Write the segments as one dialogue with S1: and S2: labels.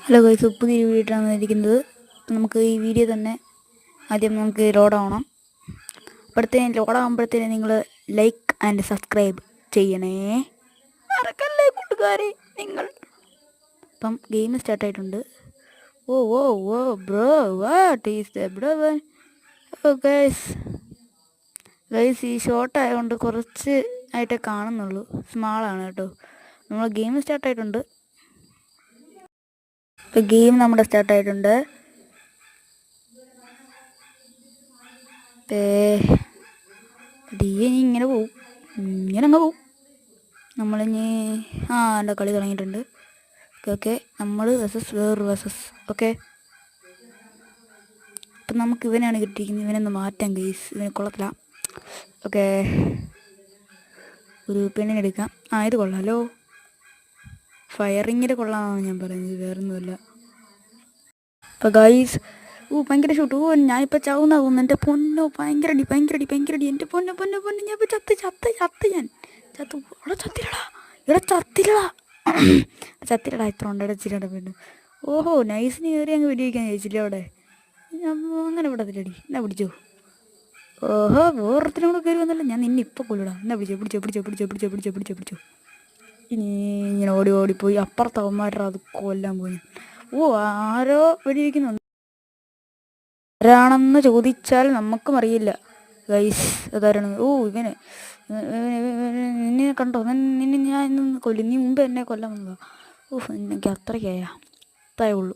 S1: Hello guys, പുതിയ video ആണ് ഇരിക്കുന്നത്. നമുക്ക് ഈ വീഡിയോ തന്നെ ആദ്യം നമുക്ക് ലോഡാവണം. ലോഡാകുമ്പോഴത്തേന് നിങ്ങൾ ലൈക്ക് ആൻഡ് സബ്സ്ക്രൈബ് ചെയ്യണേ, മറക്കല്ലേ കൂട്ടുകാരെ നിങ്ങൾ. ഇപ്പം ഗെയിം സ്റ്റാർട്ടായിട്ടുണ്ട്. Oh oh oh bro, what is the bro? Oh guys, ഈ ഷോർട്ട് ആയതുകൊണ്ട് കുറച്ച് ആയിട്ടേ കാണുന്നുള്ളൂ, സ്മാളാണ് കേട്ടോ. നമ്മൾ ഗെയിം സ്റ്റാർട്ടായിട്ടുണ്ട്. ഇപ്പോൾ ഗെയിം നമ്മുടെ സ്റ്റാർട്ടായിട്ടുണ്ട്. ഇങ്ങനെ പോവും, ഇങ്ങനെ അങ്ങ് പോവും. നമ്മളിനി എൻ്റെ കളി തുടങ്ങിയിട്ടുണ്ട്. ഓക്കെ, നമ്മൾ വേറൊരു ഓക്കെ. അപ്പം നമുക്ക് ഇവനാണ് കിട്ടിയിരിക്കുന്നത്. ഇവനൊന്ന് മാറ്റാം ഗെയ്സ്, ഇവനെ കൊള്ളത്തില്ല. ഓക്കെ, ഒരു പെണ്ണിനെടുക്കാം. ഇത് കൊള്ളാമല്ലോ. ഫയറിങ്ങിൽ കൊള്ളാമെന്നാണ് ഞാൻ പറയുന്നത്, വേറൊന്നുമില്ല. അപ്പോൾ ഗൈസ്, ഭയങ്കര ഷൂട്ട്. ഞാനിപ്പോൾ ചാവുന്ന തോന്നുന്നു. എൻ്റെ പൊന്നോ, ഭയങ്കര അടി. എൻ്റെ പൊന്നോ ഞാൻ ഇപ്പോൾ ചത്ത് ഞാൻ ചത്തു. ഇവിടെ ചത്തില്ലടാ. ഇത്ര ഉണ്ടടെ ചിരിയുടെ പെണ്ണ്. ഓഹോ, നൈസിന് കയറി അങ്ങ് വെടിവെക്കാൻ ചോദിച്ചില്ലേ അവിടെ. അങ്ങനെ വിടത്തില്ലടി, എന്നാ പിടിച്ചോ. ഓഹോ, വേറൊരുത്തിനും കൂടെ കയറി വന്നല്ലോ. ഞാൻ നിന്നെ ഇപ്പോൾ കൊല്ലിടാം. എന്നാ പിടിച്ചോ. ഇനി ഇങ്ങനെ ഓടിപ്പോയി അപ്പുറത്ത് അവന്മാരുടെ അത് കൊല്ലാൻ പോയി. ആരോ വെടിവെക്കുന്നുണ്ട്. ആരാണെന്ന് ചോദിച്ചാൽ നമുക്കും അറിയില്ല ഗൈസ്, അതാരാണ്. ഇവന് നിന്നെ കണ്ടോ? നിന്നെ ഞാൻ ഇന്ന് കൊല്ലും. നീ മുമ്പ് എന്നെ കൊല്ലാൻ വന്നതാ. എനിക്ക് അത്രയേ ഉള്ളൂ.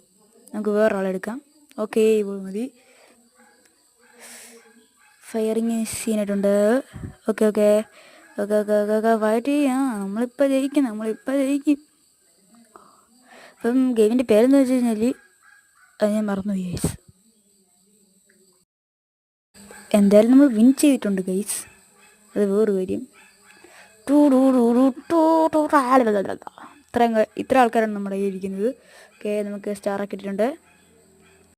S1: നമുക്ക് വേറൊരാളെടുക്കാം. ഓക്കെ, ഇപ്പോൾ മതി. ഫയറിങ് സീനായിട്ടുണ്ട്. ഓക്കെ ഫൈറ്റ് ചെയ്യാം. നമ്മളിപ്പോൾ ജയിക്കും. ഇപ്പം ഗെയിമിൻ്റെ പേരെന്ന് വെച്ച് കഴിഞ്ഞാൽ അത് ഞാൻ മറന്നുപോയി ഗൈസ്. എന്തായാലും നമ്മൾ വിൻ ചെയ്തിട്ടുണ്ട് ഗൈസ്, അത് വേറൊരു കാര്യം. ഇത്ര ആൾക്കാരാണ് നമ്മുടെ കയ്യിൽ ഇരിക്കുന്നത്. ഓക്കെ, നമുക്ക് സ്റ്റാറൊക്കെ ഇട്ടിട്ടുണ്ട്.